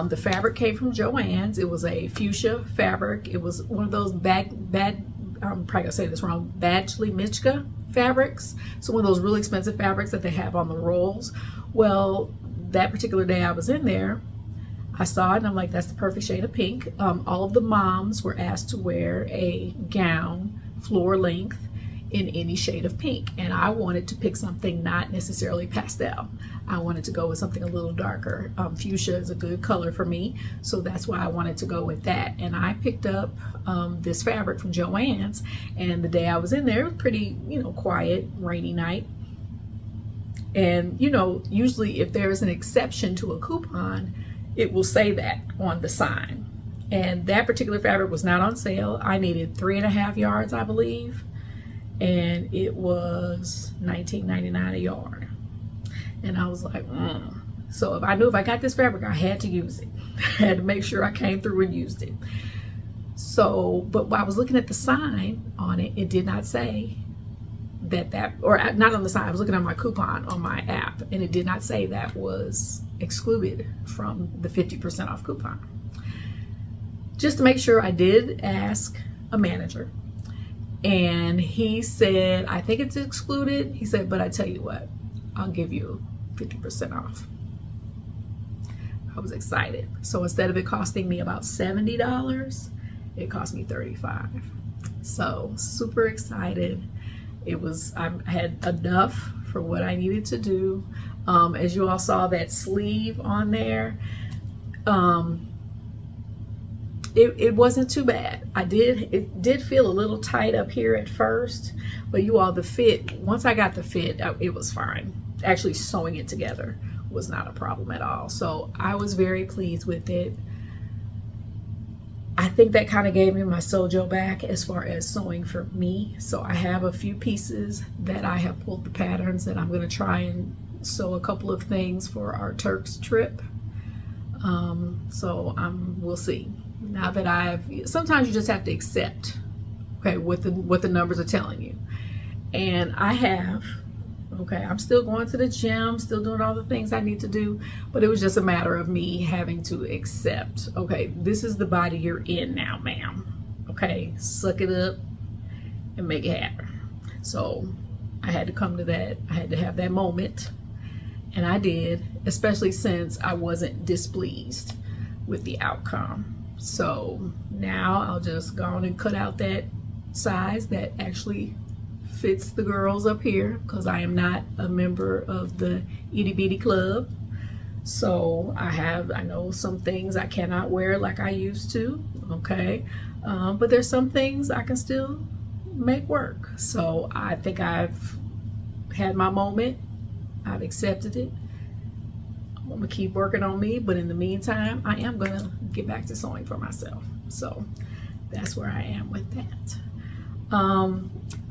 The fabric came from Joann's. It was a fuchsia fabric. It was one of those I'm probably gonna say this wrong, Badgley Michka fabrics. So one of those really expensive fabrics that they have on the rolls. Well, that particular day I was in there, I saw it and I'm like, that's the perfect shade of pink. All of the moms were asked to wear a gown, floor length, in any shade of pink. And I wanted to pick something not necessarily pastel. I wanted to go with something a little darker. Fuchsia is a good color for me, so that's why I wanted to go with that. And I picked up this fabric from Joann's, and the day I was in there, it was pretty, quiet, rainy night. And usually if there's an exception to a coupon, it will say that on the sign. And that particular fabric was not on sale. I needed 3.5 yards, I believe. And it was $19.99 a yard. And I was like, So if I knew if I got this fabric, I had to use it. I had to make sure I came through and used it. So, but while I was looking at the sign on it, it did not say or not on the sign. I was looking at my coupon on my app, and it did not say that was excluded from the 50% off coupon. Just to make sure, I did ask a manager. And he said, I think it's excluded. He said, but I tell you what, I'll give you 50% off. I was excited. So instead of it costing me about $70, it cost me $35. So super excited. I had enough for what I needed to do. As you all saw, that sleeve on there, it wasn't too bad. It did feel a little tight up here at first, but you all, the fit, once I got the fit, it was fine. Actually sewing it together was not a problem at all. So I was very pleased with it. I think that kind of gave me my sojo back as far as sewing for me. So I have a few pieces that I have pulled the patterns that I'm going to try and sew a couple of things for our Turks trip. We'll see. Now that sometimes you just have to accept, okay, what the numbers are telling you. And I have, okay, I'm still going to the gym, still doing all the things I need to do, but it was just a matter of me having to accept, okay, this is the body you're in now, ma'am. Okay, suck it up and make it happen. So I had to come to that. I had to have that moment, and I did, especially since I wasn't displeased with the outcome. So now I'll just go on and cut out that size that actually fits the girls up here, because I am not a member of the itty bitty club. So I know some things I cannot wear like I used to, okay? But there's some things I can still make work. So I think I've had my moment. I've accepted it. I'm gonna keep working on me, but in the meantime, I am gonna get back to sewing for myself. So that's where I am with that.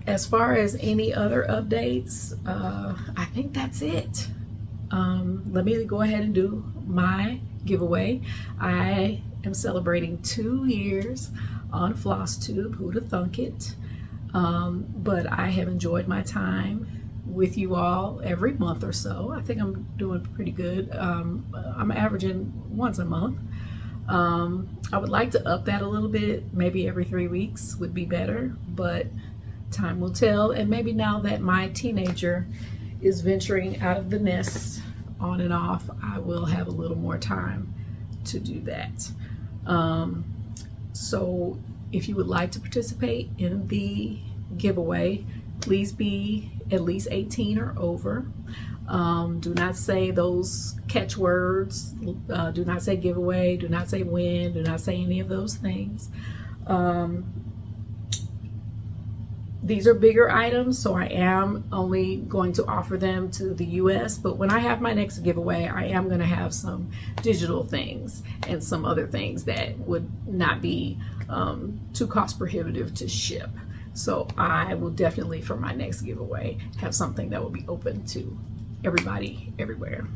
As far as any other updates, I think that's it. Let me go ahead and do my giveaway. I am celebrating 2 years on Flosstube. Who'd have thunk it? But I have enjoyed my time with you all every month or so. I think I'm doing pretty good. I'm averaging once a month. I would like to up that a little bit. Maybe every 3 weeks would be better, but time will tell. And maybe now that my teenager is venturing out of the nest on and off, I will have a little more time to do that. So if you would like to participate in the giveaway, please be at least 18 or over. Do not say those catchwords. Do not say giveaway. Do not say win. Do not say any of those things. These are bigger items, so I am only going to offer them to the US, but when I have my next giveaway, I am going to have some digital things and some other things that would not be too cost prohibitive to ship. So I will definitely, for my next giveaway, have something that will be open to everybody, everywhere.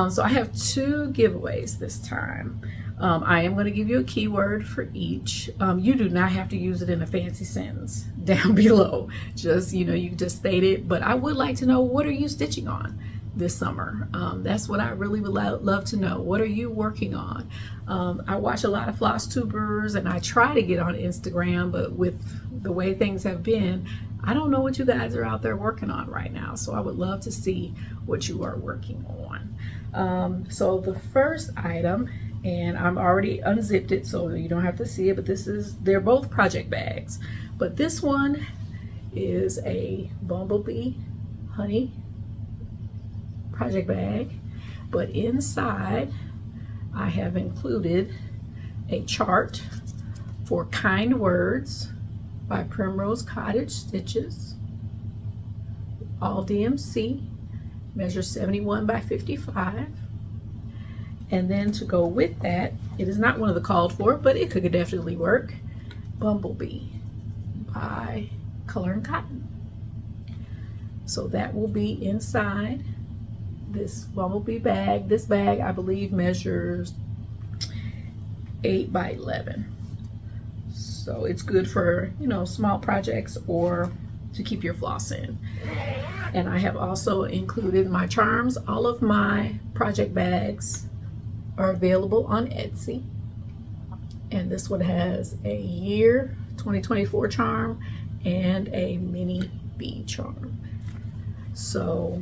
So I have 2 giveaways this time. I am going to give you a keyword for each. You do not have to use it in a fancy sentence down below. Just, you can just state it. But I would like to know, what are you stitching on this summer? That's what I really would love to know. What are you working on? I watch a lot of Flosstubers, and I try to get on Instagram, but with the way things have been, I don't know what you guys are out there working on right now. So I would love to see what you are working on. So the first item, and I'm already unzipped it so you don't have to see it, but they're both project bags. But this one is a bumblebee honey project bag, but inside I have included a chart for Kind Words by Primrose Cottage Stitches, all DMC, measures 71 by 55. And then to go with that, it is not one of the called for, but it could definitely work, Bumblebee by Color and Cotton. So that will be inside this bumblebee bag. This bag, I believe, measures 8 by 11. So it's good for, small projects or to keep your floss in. And I have also included my charms. All of my project bags are available on Etsy. And this one has a year 2024 charm and a mini bee charm. So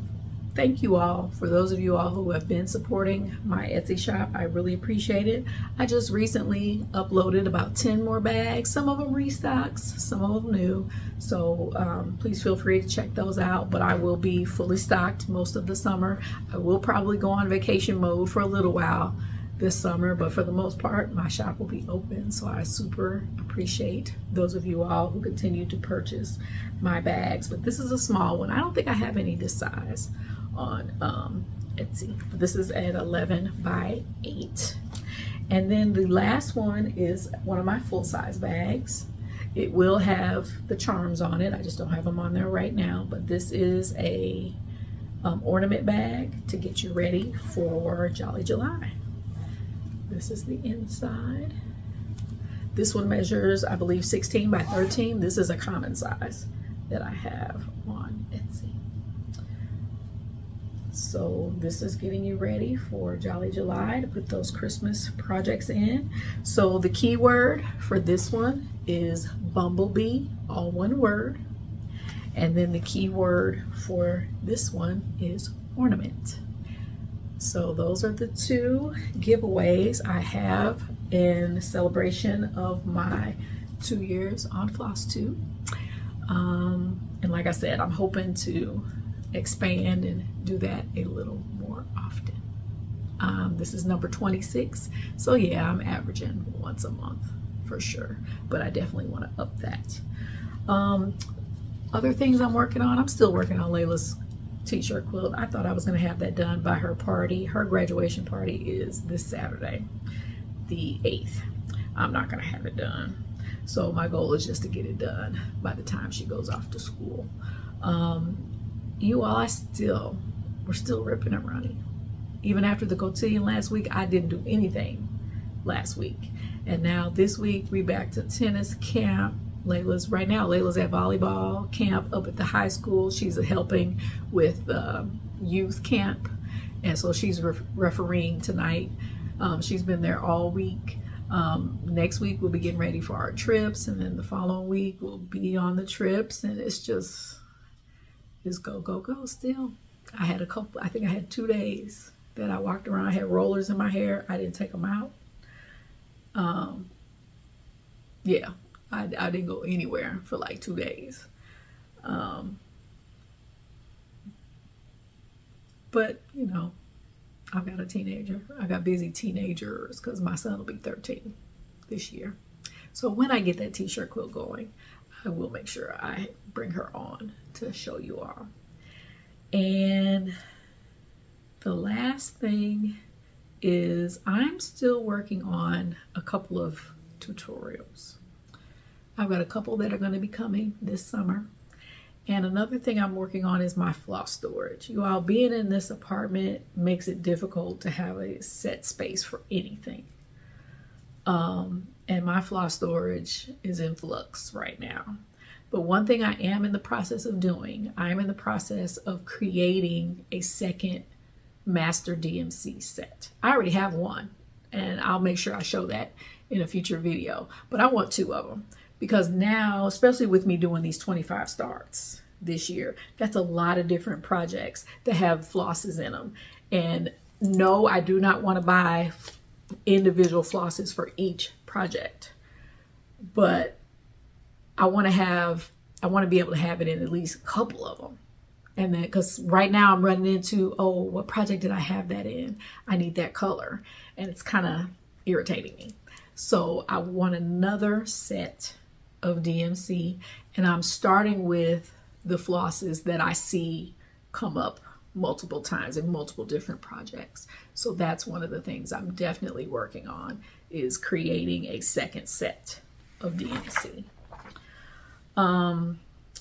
thank you all, for those of you all who have been supporting my Etsy shop. I really appreciate it. I just recently uploaded about 10 more bags, some of them restocks, some of them new. So please feel free to check those out, but I will be fully stocked most of the summer. I will probably go on vacation mode for a little while this summer, but for the most part, my shop will be open. So I super appreciate those of you all who continue to purchase my bags. But this is a small one. I don't think I have any this size on Etsy. This is at 11 by 8. And then the last one is one of my full-size bags. It will have the charms on it. I just don't have them on there right now, but this is a ornament bag to get you ready for Jolly July. This is the inside. This one measures, I believe, 16 by 13. This is a common size that I have on Etsy. So this is getting you ready for Jolly July to put those Christmas projects in. So the keyword for this one is bumblebee, all one word. And then the keyword for this one is ornament. So those are the 2 giveaways I have in celebration of my 2 years on Flosstube. And like I said, I'm hoping to expand and do that a little more often. This is number 26. So yeah, I'm averaging once a month for sure, but I definitely want to up that. Other things I'm working on, I'm still working on Layla's t-shirt quilt. I thought I was going to have that done by her party. Her graduation party is this Saturday, the 8th. I'm not going to have it done. So my goal is just to get it done by the time she goes off to school. You all, we're still ripping and running. Even after the cotillion last week, I didn't do anything last week. And now this week we back to tennis camp. Layla's at volleyball camp up at the high school. She's helping with youth camp, and so she's refereeing tonight. She's been there all week. Next week we'll be getting ready for our trips, and then the following week we'll be on the trips, and it's go, go, go still. I think I had 2 days that I walked around. I had rollers in my hair. I didn't take them out. Yeah, I didn't go anywhere for like 2 days. But, you know, I've got a teenager. I got busy teenagers because my son will be 13 this year. So when I get that t-shirt quilt going, I will make sure I bring her on to show you all. And the last thing is I'm still working on a couple of tutorials. I've got a couple that are going to be coming this summer. And another thing I'm working on is my floss storage. You all, being in this apartment makes it difficult to have a set space for anything. And my floss storage is in flux right now. But one thing I am in the process of doing, I'm in the process of creating a second master DMC set. I already have one, and I'll make sure I show that in a future video. But I want 2 of them. Because now, especially with me doing these 25 starts this year, that's a lot of different projects that have flosses in them. And no, I do not want to buy individual flosses for each project. But I want to be able to have it in at least a couple of them. And then, because right now I'm running into, oh, what project did I have that in? I need that color. And it's kind of irritating me. So I want another set of DMC, and I'm starting with the flosses that I see come up multiple times in multiple different projects. So that's one of the things I'm definitely working on, is creating a second set of DMC.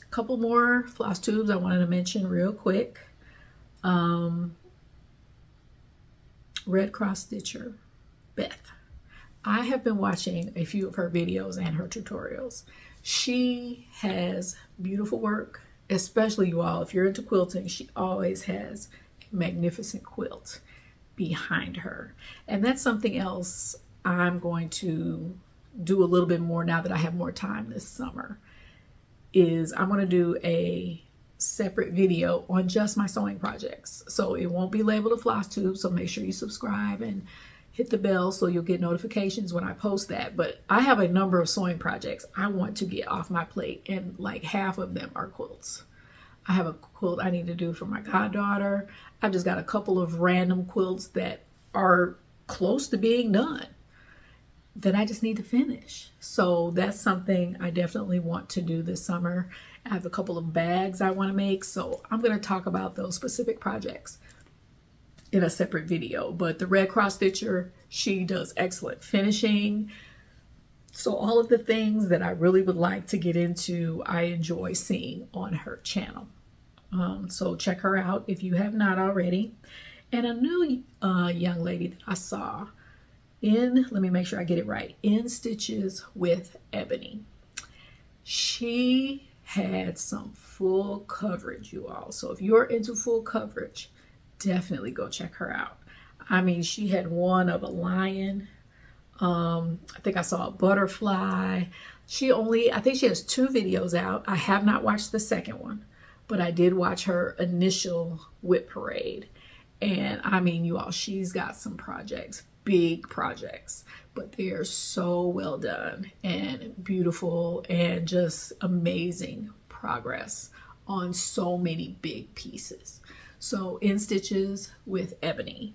Couple more floss tubes I wanted to mention real quick. Red Cross Stitcher Beth. I have been watching a few of her videos and her tutorials. She has beautiful work, especially, you all, if you're into quilting, she always has a magnificent quilt behind her. And that's something else I'm going to do a little bit more now that I have more time this summer, is I'm going to do a separate video on just my sewing projects. So it won't be labeled a floss tube, so make sure you subscribe and hit the bell so you'll get notifications when I post that. But I have a number of sewing projects I want to get off my plate, and like half of them are quilts. I have a quilt I need to do for my goddaughter. I've just got a couple of random quilts that are close to being done that I just need to finish. So that's something I definitely want to do this summer. I have a couple of bags I want to make, so I'm going to talk about those specific projects in a separate video. But the Red Cross Stitcher, she does excellent finishing. So all of the things that I really would like to get into, I enjoy seeing on her channel. So check her out if you have not already. And a new young lady that I saw in, let me make sure I get it right, In Stitches with Ebony. She had some full coverage, you all. So if you're into full coverage, definitely go check her out. I mean, she had one of a lion. I think I saw a butterfly. I think she has 2 videos out. I have not watched the second one, but I did watch her initial whip parade. And I mean, you all, she's got some projects, big projects, but they are so well done and beautiful and just amazing progress on so many big pieces. So In Stitches with Ebony,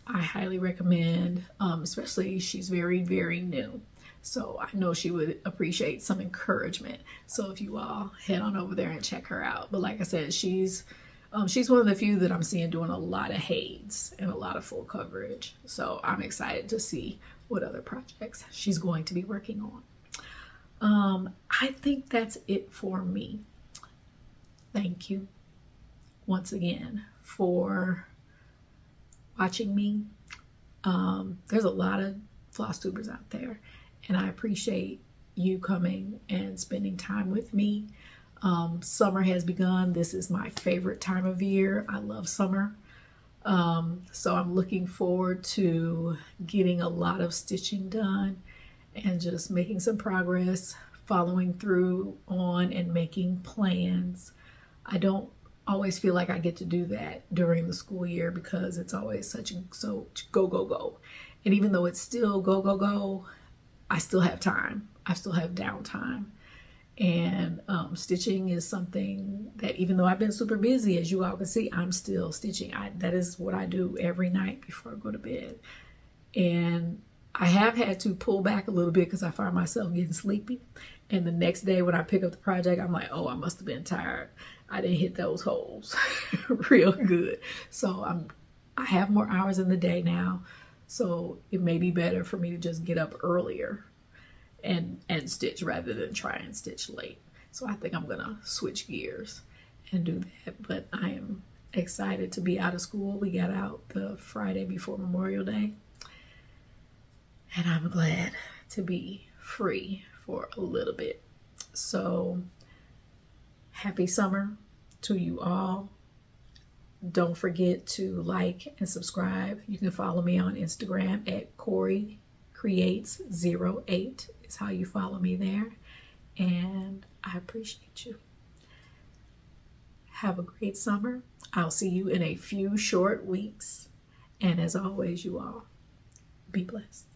I highly recommend, especially she's very, very new. So I know she would appreciate some encouragement. So if you all head on over there and check her out. But like I said, she's one of the few that I'm seeing doing a lot of HAEDs and a lot of full coverage. So I'm excited to see what other projects she's going to be working on. I think that's it for me. Thank you once again for watching me. There's a lot of Flosstubers out there. And I appreciate you coming and spending time with me. Summer has begun. This is my favorite time of year. I love summer. So I'm looking forward to getting a lot of stitching done and just making some progress, following through on and making plans. I don't always feel like I get to do that during the school year because it's always so go, go, go. And even though it's still go, go, go, I still have time. I still have downtime. And stitching is something that, even though I've been super busy, as you all can see, I'm still stitching. That is what I do every night before I go to bed. And I have had to pull back a little bit because I find myself getting sleepy. And the next day when I pick up the project, I'm like, oh, I must have been tired. I didn't hit those holes real good. So I have more hours in the day now. So it may be better for me to just get up earlier and stitch rather than try and stitch late. So I think I'm gonna switch gears and do that. But I am excited to be out of school. We got out the Friday before Memorial Day. And I'm glad to be free for a little bit. So happy summer to you all. Don't forget to like and subscribe. You can follow me on Instagram at CoryCreates08 is how you follow me there. And I appreciate you. Have a great summer. I'll see you in a few short weeks. And as always, you all, be blessed.